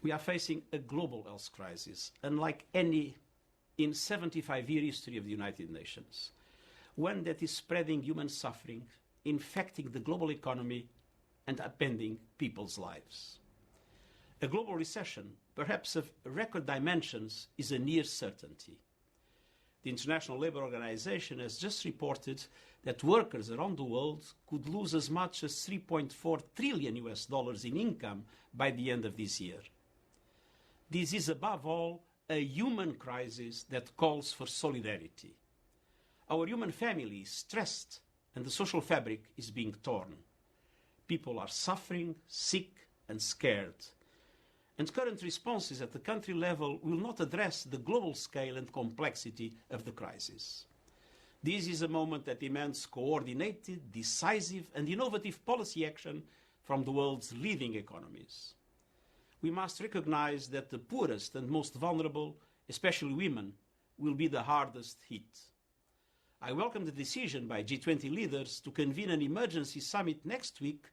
We are facing a global health crisis, unlike any in 75-year history of the United Nations. One that is spreading human suffering, infecting the global economy, and upending people's lives. A global recession, perhaps of record dimensions, is a near certainty. The International Labour Organization has just reported that workers around the world could lose as much as $3.4 trillion in income by the end of this year. This is above all a human crisis that calls for solidarity. Our human family is stressed and the social fabric is being torn. People are suffering, sick and scared. And current responses at the country level will not address the global scale and complexity of the crisis. This is a moment that demands coordinated, decisive and innovative policy action from the world's leading economies. We must recognize that the poorest and most vulnerable, especially women, will be the hardest hit. I welcome the decision by G20 leaders to convene an emergency summit next week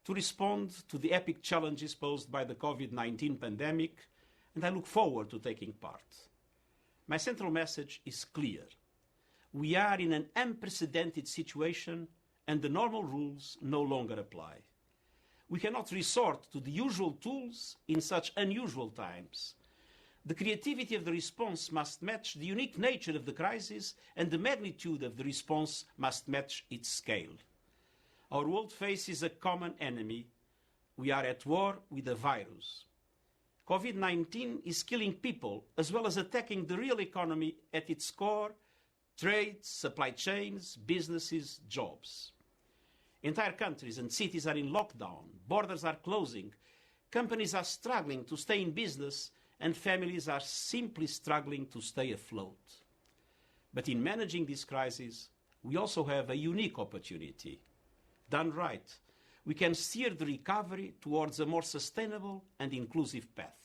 to respond to the epic challenges posed by the COVID-19 pandemic, and I look forward to taking part. My central message is clear. We are in an unprecedented situation, and the normal rules no longer apply. We cannot resort to the usual tools in such unusual times. The creativity of the response must match the unique nature of the crisis, and the magnitude of the response must match its scale. Our world faces a common enemy. We are at war with a virus. COVID-19 is killing people as well as attacking the real economy at its core, trade, supply chains, businesses, jobs. Entire countries and cities are in lockdown, borders are closing, companies are struggling to stay in business, and families are simply struggling to stay afloat. But in managing this crisis, we also have a unique opportunity. Done right, we can steer the recovery towards a more sustainable and inclusive path.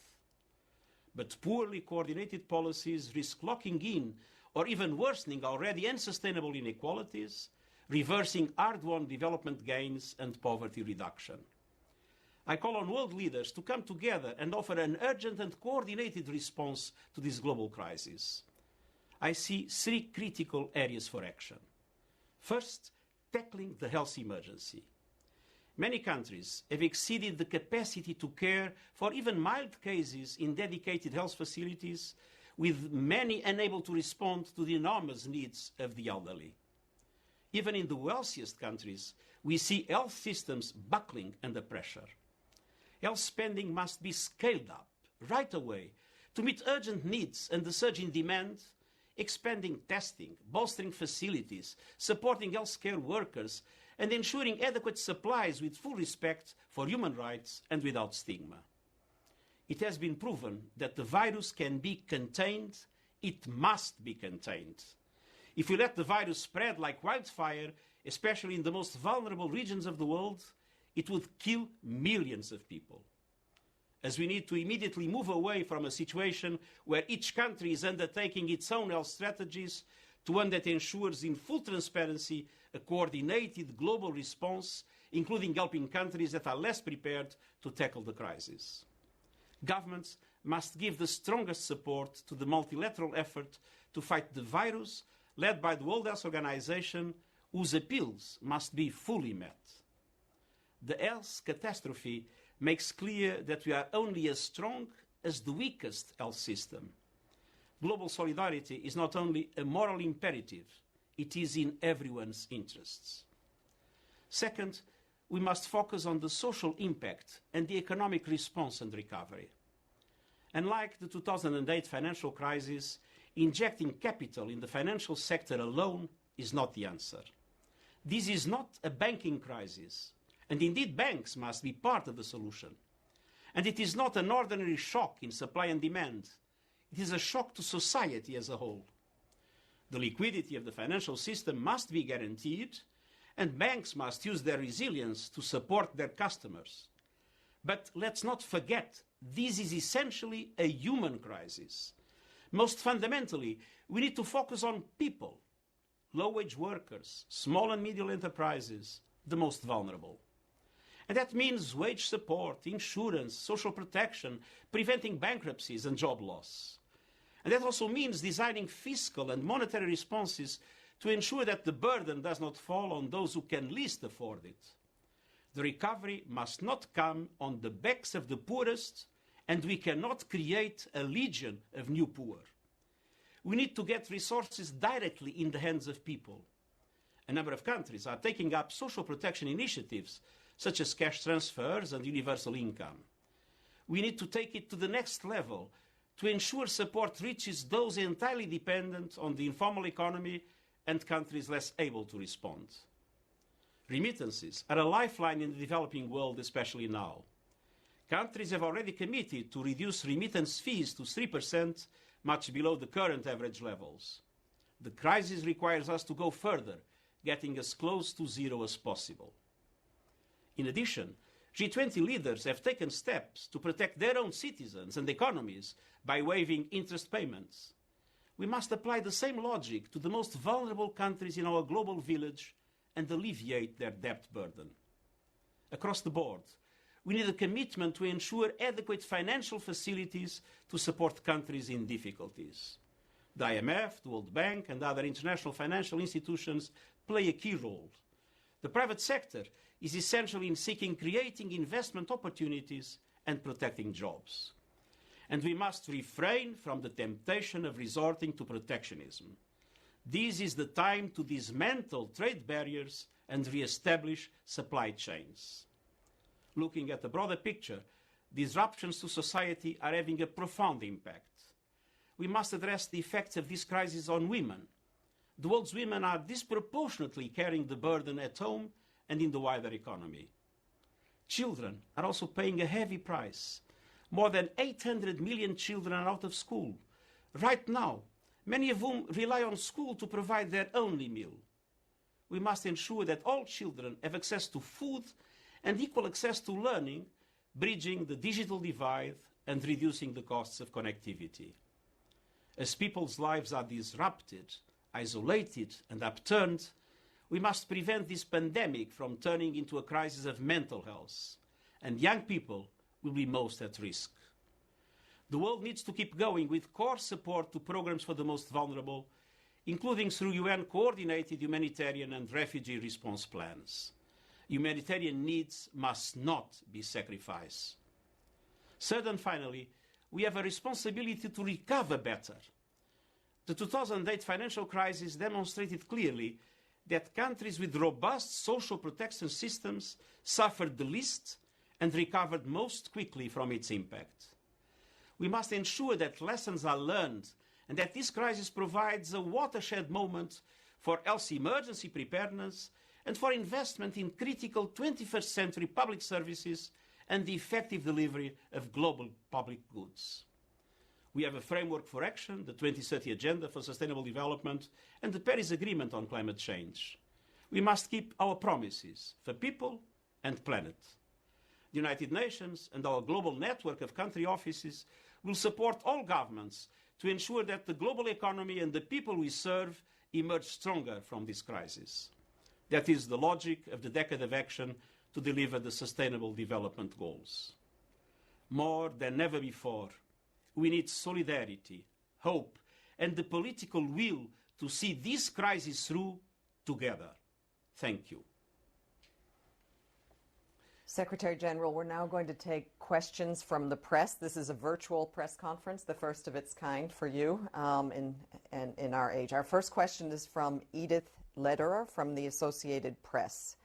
But poorly coordinated policies risk locking in or even worsening already unsustainable inequalities, reversing hard-won development gains and poverty reduction. I call on world leaders to come together and offer an urgent and coordinated response to this global crisis. I see three critical areas for action. First, tackling the health emergency. Many countries have exceeded the capacity to care for even mild cases in dedicated health facilities, with many unable to respond to the enormous needs of the elderly. Even in the wealthiest countries, we see health systems buckling under pressure. Health spending must be scaled up right away to meet urgent needs and the surge in demand, expanding testing, bolstering facilities, supporting healthcare workers, and ensuring adequate supplies with full respect for human rights and without stigma. It has been proven that the virus can be contained. It must be contained. If we let the virus spread like wildfire, especially in the most vulnerable regions of the world, it would kill millions of people. As we need to immediately move away from a situation where each country is undertaking its own health strategies to one that ensures in full transparency a coordinated global response, including helping countries that are less prepared to tackle the crisis. Governments must give the strongest support to the multilateral effort to fight the virus, led by the World Health Organization, whose appeals must be fully met. The health catastrophe makes clear that we are only as strong as the weakest health system. Global solidarity is not only a moral imperative, it is in everyone's interests. Second, we must focus on the social impact and the economic response and recovery. Unlike the 2008 financial crisis, injecting capital in the financial sector alone is not the answer. This is not a banking crisis, and indeed banks must be part of the solution. And it is not an ordinary shock in supply and demand. It is a shock to society as a whole. The liquidity of the financial system must be guaranteed, and banks must use their resilience to support their customers. But let's not forget, this is essentially a human crisis. Most fundamentally, we need to focus on people, low-wage workers, small and medium enterprises, the most vulnerable. And that means wage support, insurance, social protection, preventing bankruptcies and job loss. And that also means designing fiscal and monetary responses to ensure that the burden does not fall on those who can least afford it. The recovery must not come on the backs of the poorest, and we cannot create a legion of new poor. We need to get resources directly in the hands of people. A number of countries are taking up social protection initiatives, such as cash transfers and universal income. We need to take it to the next level to ensure support reaches those entirely dependent on the informal economy and countries less able to respond. Remittances are a lifeline in the developing world, especially now. Countries have already committed to reduce remittance fees to 3%, much below the current average levels. The crisis requires us to go further, getting as close to zero as possible. In addition, G20 leaders have taken steps to protect their own citizens and economies by waiving interest payments. We must apply the same logic to the most vulnerable countries in our global village and alleviate their debt burden. Across the board, we need a commitment to ensure adequate financial facilities to support countries in difficulties. The IMF, the World Bank, and other international financial institutions play a key role. The private sector is essential in creating investment opportunities and protecting jobs. And we must refrain from the temptation of resorting to protectionism. This is the time to dismantle trade barriers and re-establish supply chains. Looking at the broader picture, disruptions to society are having a profound impact. We must address the effects of this crisis on women. The world's women are disproportionately carrying the burden at home and in the wider economy. Children are also paying a heavy price. More than 800 million children are out of school. Right now, many of whom rely on school to provide their only meal. We must ensure that all children have access to food and equal access to learning, bridging the digital divide and reducing the costs of connectivity. As people's lives are disrupted, isolated, and upturned, we must prevent this pandemic from turning into a crisis of mental health, and young people will be most at risk. The world needs to keep going with core support to programs for the most vulnerable, including through UN-coordinated humanitarian and refugee response plans. Humanitarian needs must not be sacrificed. Third and finally, we have a responsibility to recover better. The 2008 financial crisis demonstrated clearly that countries with robust social protection systems suffered the least and recovered most quickly from its impact. We must ensure that lessons are learned and that this crisis provides a watershed moment for health emergency preparedness and for investment in critical 21st century public services and the effective delivery of global public goods. We have a framework for action, the 2030 Agenda for Sustainable Development and the Paris Agreement on Climate Change. We must keep our promises for people and planet. The United Nations and our global network of country offices will support all governments to ensure that the global economy and the people we serve emerge stronger from this crisis. That is the logic of the Decade of Action to deliver the Sustainable Development Goals. More than ever before, we need solidarity, hope, and the political will to see this crisis through together. Thank you. Secretary General, we're now going to take questions from the press. This is a virtual press conference, the first of its kind for you in our age. Our first question is from Edith Lederer from the Associated Press.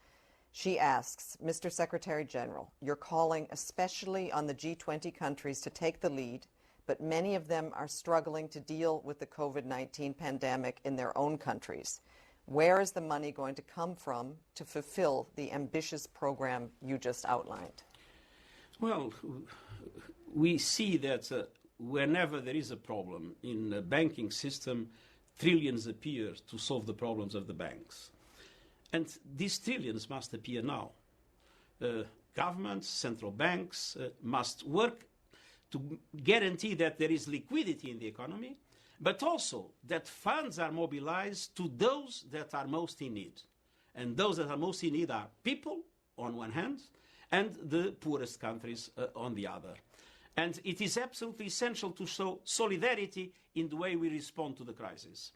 She asks, Mr. Secretary General, you're calling especially on the G20 countries to take the lead, but many of them are struggling to deal with the COVID-19 pandemic in their own countries. Where is the money going to come from to fulfill the ambitious program you just outlined? Well, we see that whenever there is a problem in the banking system, trillions appear to solve the problems of the banks. And these trillions must appear now. Governments, central banks must work to guarantee that there is liquidity in the economy, but also that funds are mobilized to those that are most in need. And those that are most in need are people, on one hand, and the poorest countries on the other. And it is absolutely essential to show solidarity in the way we respond to the crisis.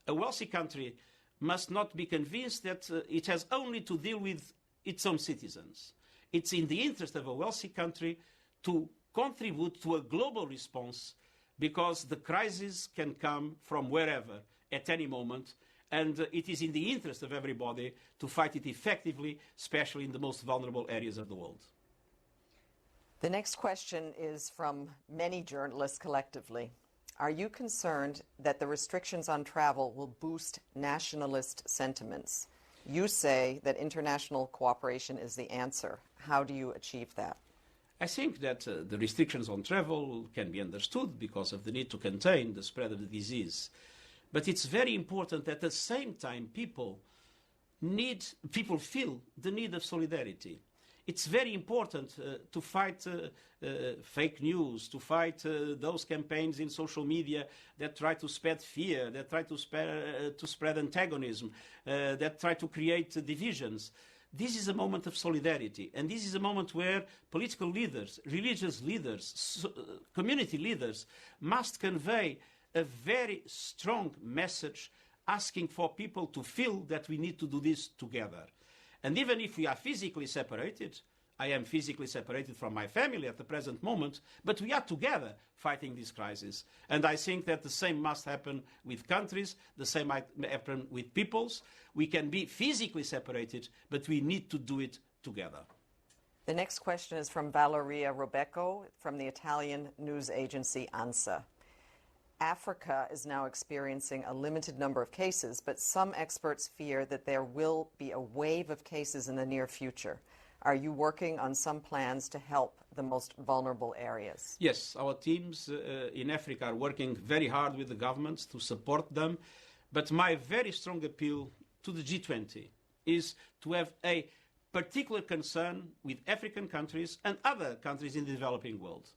A wealthy country must not be convinced that it has only to deal with its own citizens. It's in the interest of a wealthy country to contribute to a global response, because the crisis can come from wherever at any moment, and it is in the interest of everybody to fight it effectively, especially in the most vulnerable areas of the world. The next question is from many journalists collectively. Are you concerned that the restrictions on travel will boost nationalist sentiments? You say that international cooperation is the answer. How do you achieve that? I think that the restrictions on travel can be understood because of the need to contain the spread of the disease. But it's very important that at the same time people feel the need of solidarity. It's very important to fight fake news, to fight those campaigns in social media that try to spread fear, that try to spread antagonism, that try to create divisions. This is a moment of solidarity, and this is a moment where political leaders, religious leaders, community leaders must convey a very strong message asking for people to feel that we need to do this together. And even if we are physically separated, I am physically separated from my family at the present moment, but we are together fighting this crisis. And I think that the same must happen with countries, the same might happen with peoples. We can be physically separated, but we need to do it together. The next question is from Valeria Robecco from the Italian news agency ANSA. Africa is now experiencing a limited number of cases, but some experts fear that there will be a wave of cases in the near future. Are you working on some plans to help the most vulnerable areas? Yes, our teams in Africa are working very hard with the governments to support them. But my very strong appeal to the G20 is to have a particular concern with African countries and other countries in the developing world.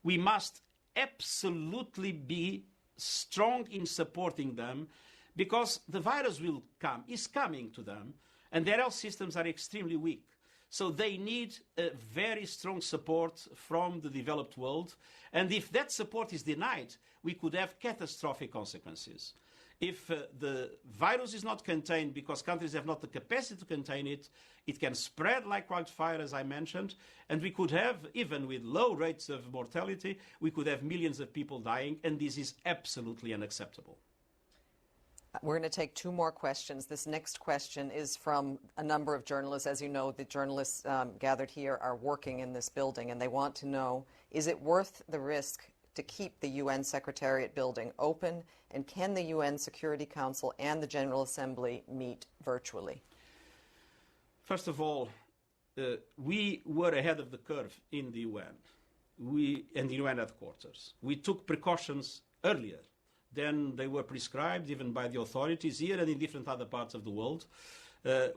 We must absolutely be strong in supporting them, because the virus is coming to them, and their health systems are extremely weak. So they need a very strong support from the developed world. And if that support is denied, we could have catastrophic consequences. If the virus is not contained because countries have not the capacity to contain it, it can spread like wildfire, as I mentioned, and we could have, even with low rates of mortality, we could have millions of people dying, and this is absolutely unacceptable. We're going to take two more questions. This next question is from a number of journalists. As you know, the journalists gathered here are working in this building, and they want to know, is it worth the risk to keep the UN Secretariat building open, and can the UN Security Council and the General Assembly meet virtually? First of all, we were ahead of the curve in the UN and the UN headquarters. We took precautions earlier than they were prescribed, even by the authorities here and in different other parts of the world.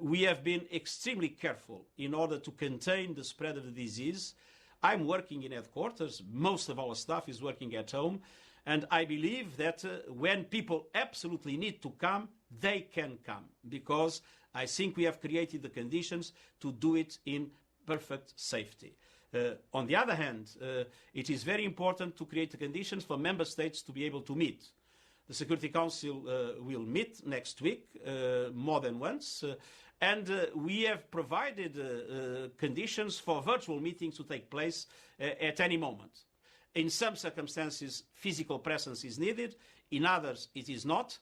We have been extremely careful in order to contain the spread of the disease. I'm working in headquarters. Most of our staff is working at home. And I believe that when people absolutely need to come, they can come, because I think we have created the conditions to do it in perfect safety. On the other hand, it is very important to create the conditions for member states to be able to meet. The Security Council will meet next week more than once, and we have provided conditions for virtual meetings to take place at any moment. In some circumstances, physical presence is needed. In others, it is not.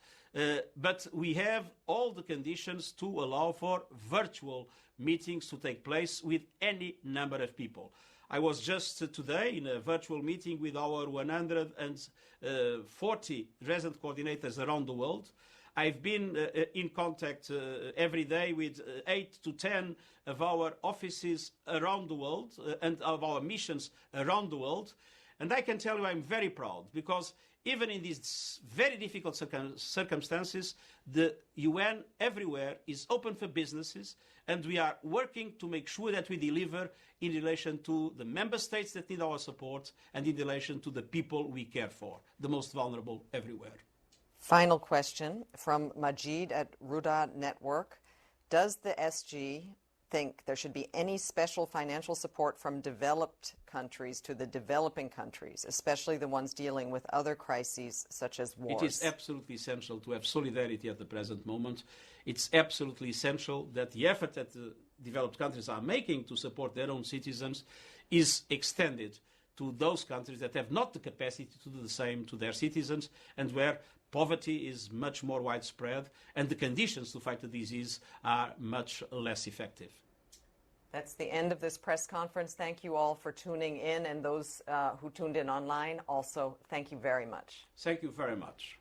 But we have all the conditions to allow for virtual meetings to take place with any number of people. I was just today in a virtual meeting with our 140 resident coordinators around the world. I've been in contact every day with 8 to 10 of our offices around the world and of our missions around the world. And I can tell you I'm very proud, because even in these very difficult circumstances, the UN everywhere is open for businesses, and we are working to make sure that we deliver in relation to the member states that need our support and in relation to the people we care for, the most vulnerable everywhere. Final question from Majid at Ruda Network. Does the SG think there should be any special financial support from developed countries to the developing countries, especially the ones dealing with other crises such as wars? It is absolutely essential to have solidarity at the present moment. It's absolutely essential that the effort that the developed countries are making to support their own citizens is extended to those countries that have not the capacity to do the same to their citizens, and where poverty is much more widespread and the conditions to fight the disease are much less effective. That's the end of this press conference. Thank you all for tuning in, and those who tuned in online also, thank you very much. Thank you very much.